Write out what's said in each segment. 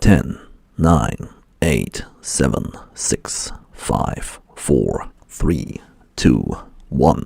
10, 9, 8, 7, 6, 5, 4, 3, 2, 1.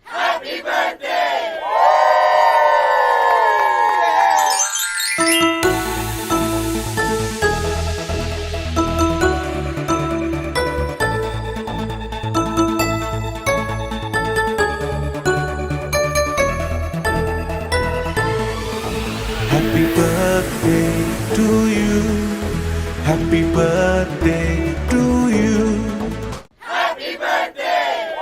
Happy birthday! Happy birthday to you. Happy birthday to you. Happy birthday!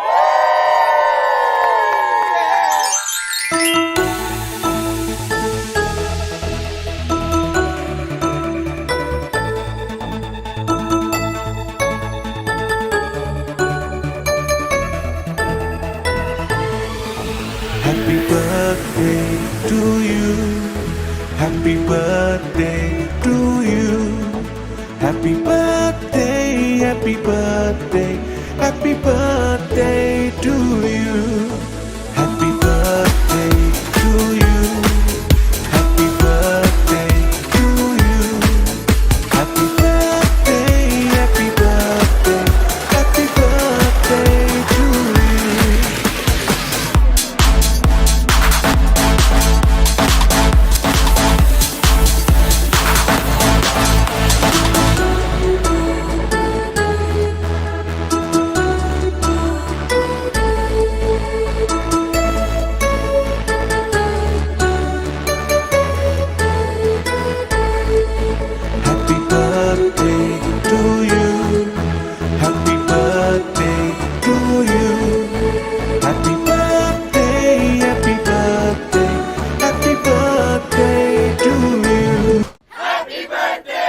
Happy birthday to you. Happy birthday to you. Happy birthday, happy birthday, happy birthday to you. Happy birthday to you. Happy birthday to you. Happy birthday, happy birthday, happy birthday to you. Happy birthday to you. Happy birthday to you. Happy birthday, happy birthday, happy birthday to you. Happy birthday!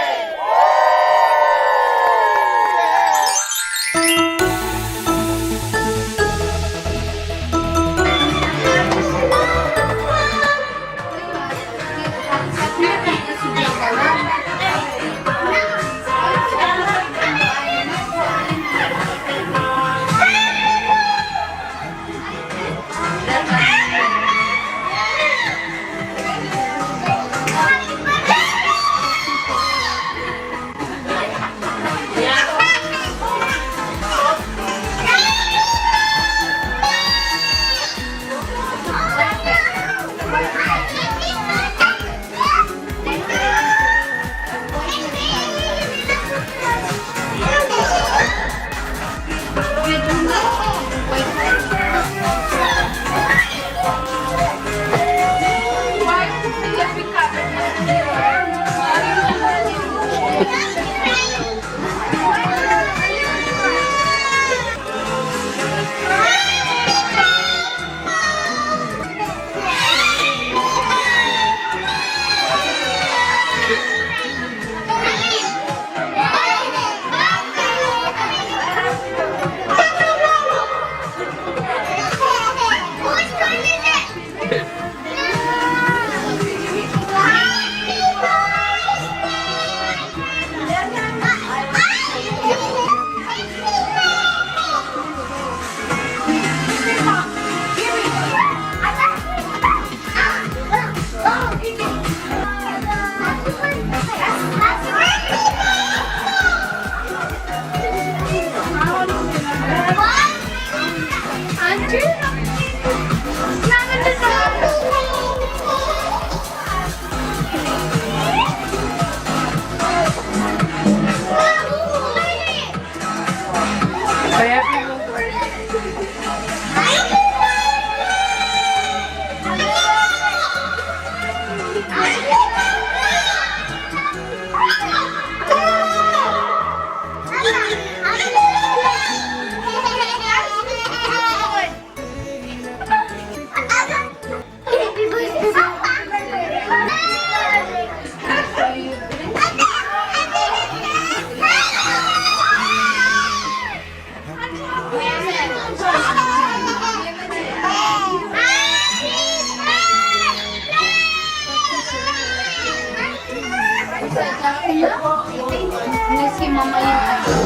Miss si Mama yun.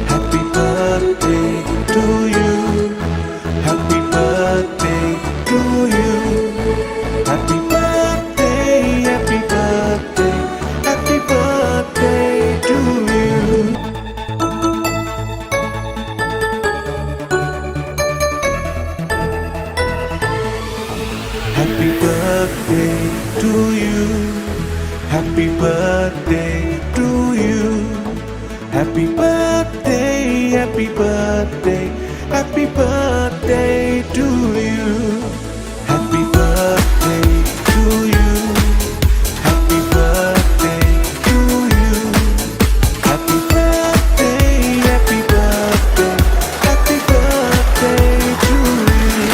Happy birthday to you. Happy birthday to you. Happy birthday, happy birthday, happy birthday to you. Happy birthday to you. Happy birthday to you. Happy birthday, happy birthday, happy birthday to you. Happy birthday to you. Happy birthday to you. Happy birthday, happy birthday, happy birthday to you.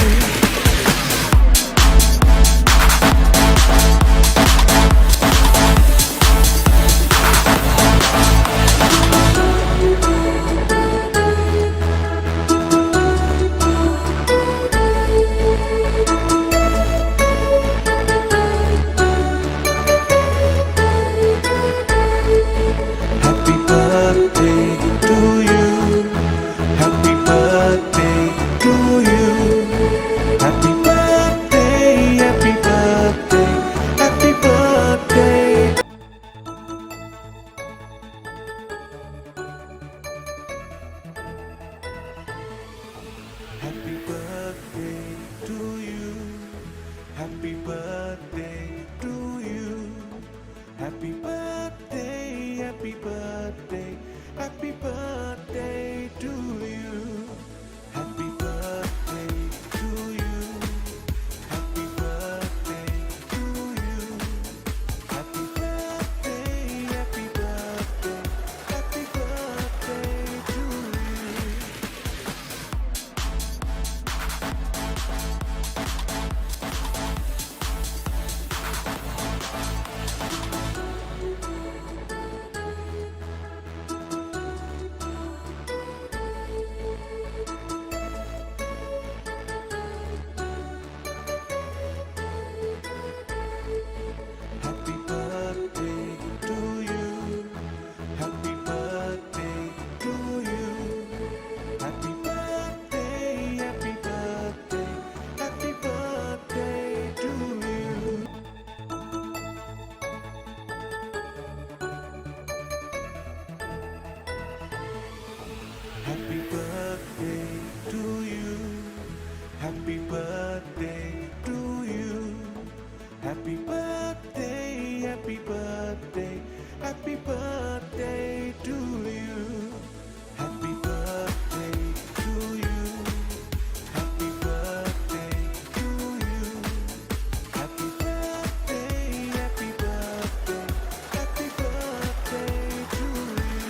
Happy birthday to you. Happy birthday to you. Happy birthday, happy birthday, happy birthday. Happy birthday to you. Happy birthday to you. Happy birthday, happy birthday, happy birthday to you. Happy birthday to you. Happy birthday to you. Happy birthday, happy birthday, happy birthday to you. Happy birthday to you. Happy birthday to you. Happy birthday, happy birthday, happy birthday to you. Happy birthday to you. Happy birthday to you. Happy birthday, happy birthday, happy birthday to you. Happy birthday to you. Happy birthday to you. Happy birthday, happy birthday, happy birthday to you.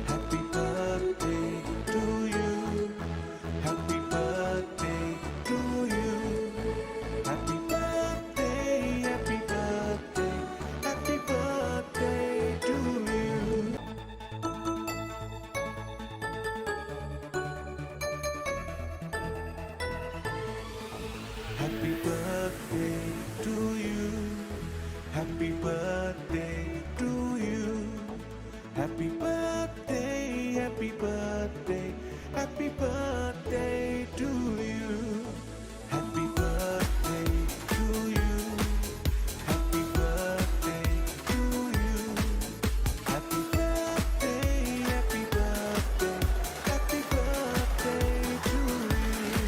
Happy birthday to you. Happy birthday to you. Happy birthday, happy birthday, happy birthday to you. Happy birthday to you. Happy birthday to you. Happy birthday, happy birthday, happy birthday to you. Happy birthday to you. Happy birthday to you. Happy birthday, happy birthday, happy birthday to you.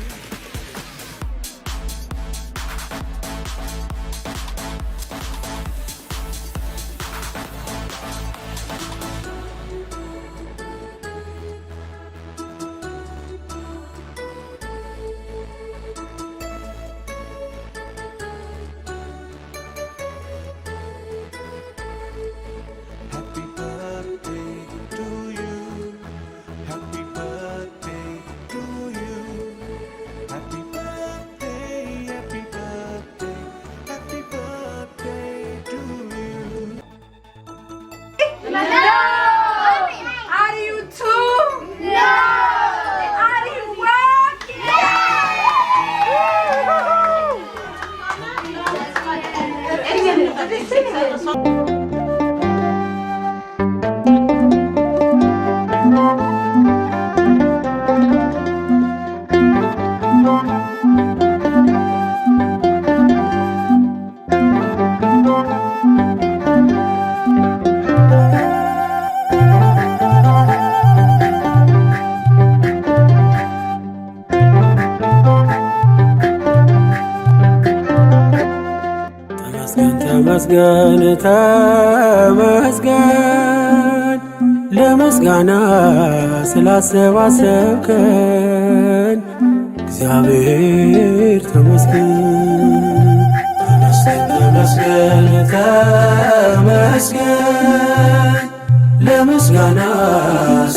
ተመስገን ተመስገን ለምስጋና ስላሰባሰብከን እግዚአብሔር ተመስገን። ተመስገን ተመስገን ለምስጋና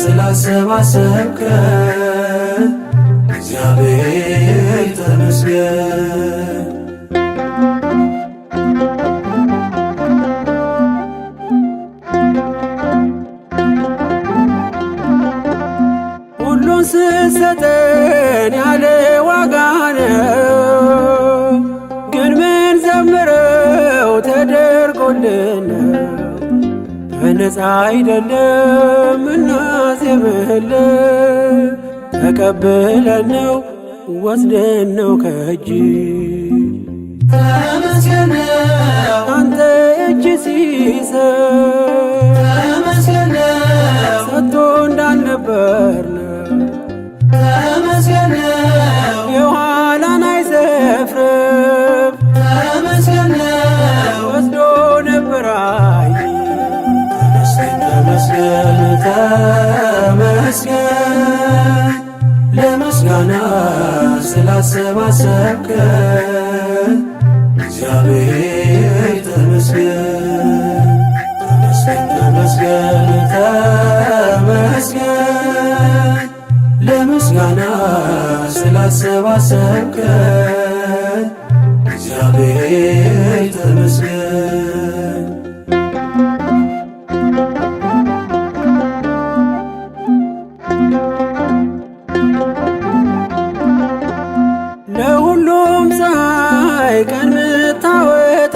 ስላሰባሰብከን እግዚአብሔር ተመስገን። ሁሉን ስትሰጠን ያለ ዋጋ ነው፣ ግን ምን ዘምረው ተደርጎልን በነፃ አይደለም እናዜምልን። ተቀብለን ነው ወስደን ነው ከእጅ ተመስገን አንተ እጅ ሲሰጥ ተመስገን ሰጥቶ እንዳልነበር ተመስገን የኋላን አይሰፍርም ተመስገን ወስዶ ነበር አይ ተመስገን ተመስገን ለምስጋና ስላሰባሰብከን እግዚአብሔር ተመስገን። ተመስገን ተመስገን ለምስጋና ስላሰባሰብከን እግዚአብሔር ተመስገን። ለሁሉም ፀሐይ ቀን ምታወጣ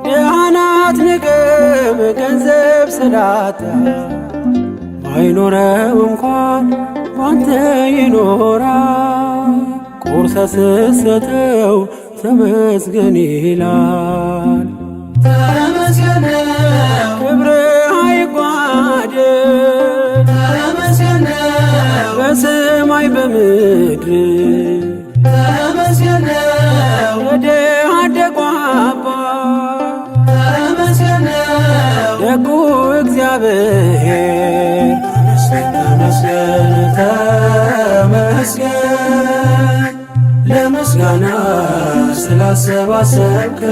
ድሃን አትንቅም ገንዘብ ስላጣ ባይኖረው እንኳን ባንተ ይኖራል። ቆርሰህ ስትሰጠው ተመስገን ይላል። ተመስገን ክብርህ አይጓደል ተመስገን በሰማይ በምድር ተመስገን የድሃ አደጉ አባት ተመስገን ደጉ እግዚአብሔር ተመስገን ተመስገን ለምስጋና ስላሰባሰብከን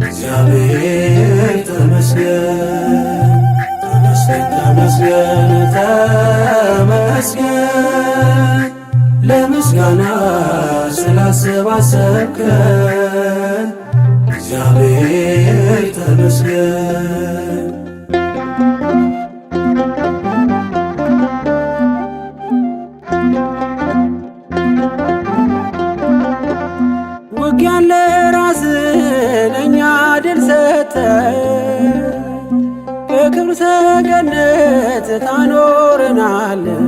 እግዚአብሔር ተመስገን። ተመስገን ተመስገን ለምስጋና ስላሰባሰብከን እግዚአብሔር ተመስገን። ውጊያን ለራስህ ለእኛ ድል ሰጠህ በክብር ሰገነት ታኖረናለህ።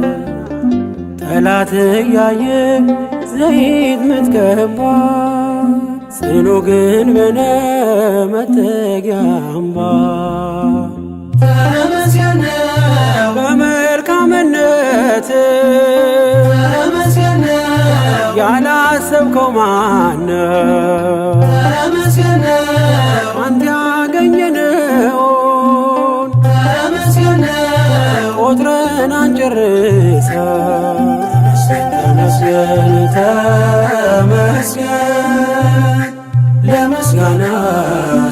ጠላት እያየ ዘይት ምትቀባ ጽኑ ግንብ ነህ መጠጊያ አምባ ተመስገን በመልካምነት ተመስገን ያላሰብከው ማነው ተመስገን አንተ ያገኘነውን ተመስገን ቆጥረን አንጨርሰው። ተመስገን ተመስገን ለምስጋና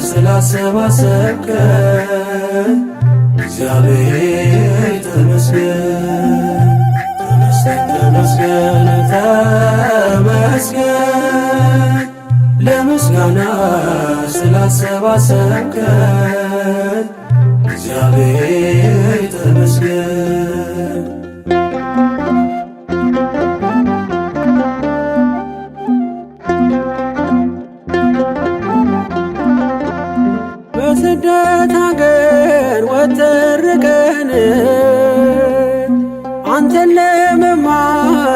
ስላሰባሰብከን እግዚአብሔር ተመስገን። ተመስገን ተመስገን ለምስጋና ስላሰባሰብከን እግዚአብሔር ተመስገን።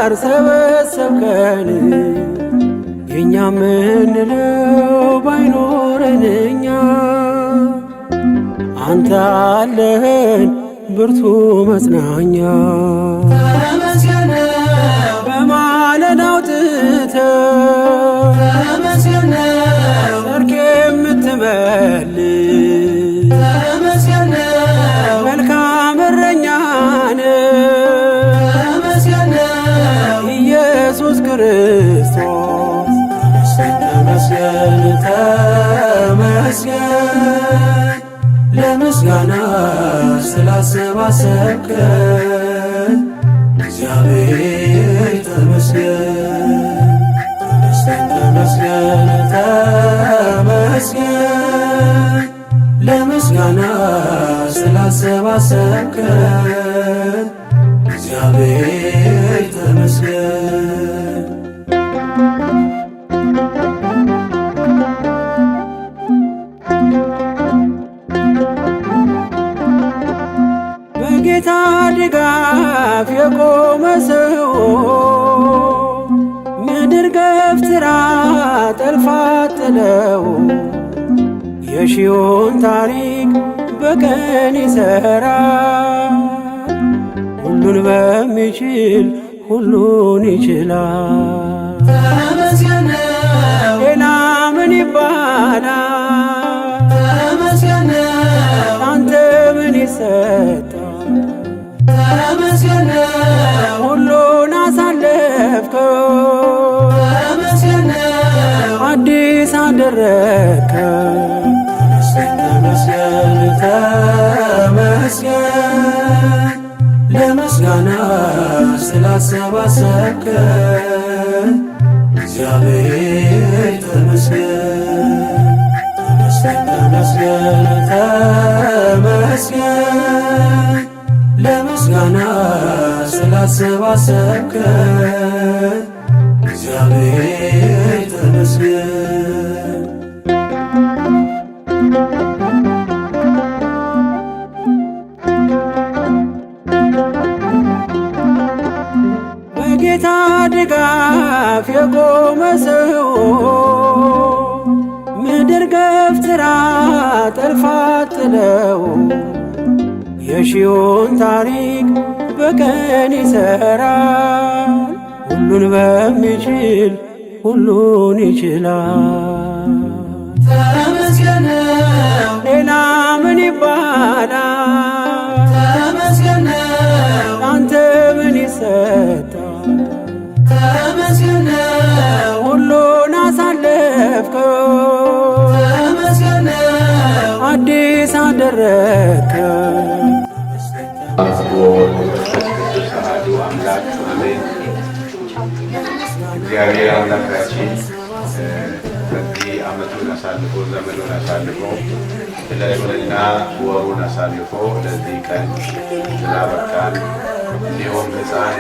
ጋር ሰበሰብከን የኛ ምንለው ባይኖረን እኛ አንተ አለህን ብርቱ መጽናኛ ተመስገን በማለዳ አውጥተህ ተመስገን ሰርክ የምትመልስ ተመስገን መልካም እረኛ ነህ ተመስገን ኢየሱስ ክርስቶስ ተመስገን ተመስገን ለምስጋና ስላሰባሰብከን እግዚአብሔር ተመስገን ተመስገን ተመስገን ለምስጋና ስላሰባሰብከን እግዚአብሔር ተመስገን በጌታ ድጋፍ የቆመ ሰው ምድር ገፍትራ ጠልፋ ጥለው የሺውን ታሪክ በቀን ይሠራል ሁሉን በሚችል ሁሉን ይችላል ተመስገን ሌላ ምን ይባላል ተመስገን አንተ ምን ይሰጣል ተመስገን ሁሉን አሳለፍከው ተመስገን አዲስ አደረግከው ተመስገን ተመስገን ለምስጋና ስላሰባሰብከን እግዚአብሔር ተመስገን ተመስገን ተመስገን ለምስጋና ስላሰባሰብከን እግዚአብሔር ተመስገን በጌታ ድጋፍ የቆመ ሰው ምድር ገፍትራ ጠልፋ ጥለው የሺውን ታሪክ በቀን ይሠራል ሁሉን በሚችል ሁሉን ይችላል ተመስገን ሌላ ምን ይባላል ተመስገን አንተ ምን ይሰጣል ተመስገን ሁሉን አሳለፍከው ተመስገን አዲስ አደረግከው እግዚአብሔር አምላካችን በዚህ ዓመቱን አሳልፎ ዘመኑን አሳልፎ ዕለቱንና ወሩን አሳልፎ ለዚህ ቀን ስላበቃን እንዲሁም ሕፃን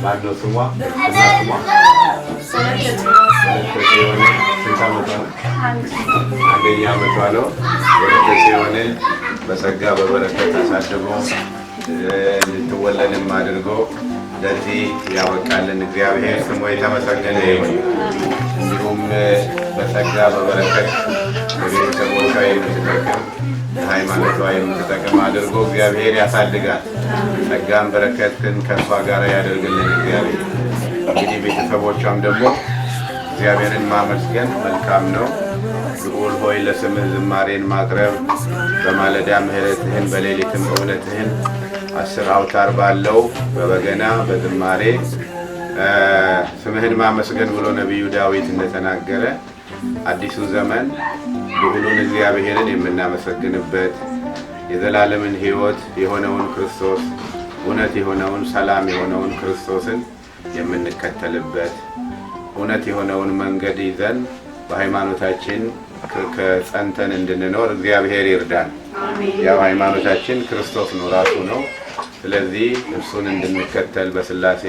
ማነው ስሟ የሆነ ስንት ዓመቷ ነው? አንደኛ ዓመቷ ነው። ወረደስ የሆነ በጸጋ በበረከት አሳድጎ እንድትወለድም አድርጎ ለዚህ ያበቃልን እግዚአብሔር ስሙ የተመሰገነ ይሁን። እንዲሁም በጸጋ በበረከት በቤተሰቦቿ የምትጠቅም ሃይማኖቷ የምትጠቅም አድርጎ እግዚአብሔር ያሳድጋል። ጸጋም በረከትን ከእሷ ጋር ያደርግልን እግዚአብሔር። እንግዲህ ቤተሰቦቿም ደግሞ እግዚአብሔርን ማመስገን መልካም ነው። ልዑል ሆይ ለስምህ ዝማሬን ማቅረብ በማለዳ ምሕረትህን በሌሊትም እውነትህን 10 አውታር ባለው በበገና በዝማሬ ስምህን ማመስገን ብሎ ነቢዩ ዳዊት እንደተናገረ አዲሱ ዘመን ልዑሉን እግዚአብሔርን የምናመሰግንበት የዘላለምን ሕይወት የሆነውን ክርስቶስ እውነት የሆነውን ሰላም የሆነውን ክርስቶስን የምንከተልበት እውነት የሆነውን መንገድ ይዘን በሃይማኖታችን ከጸንተን እንድንኖር እግዚአብሔር ይርዳን። ያው ሃይማኖታችን ክርስቶስ ነው ራሱ ነው። ስለዚህ እርሱን እንድንከተል በሥላሴ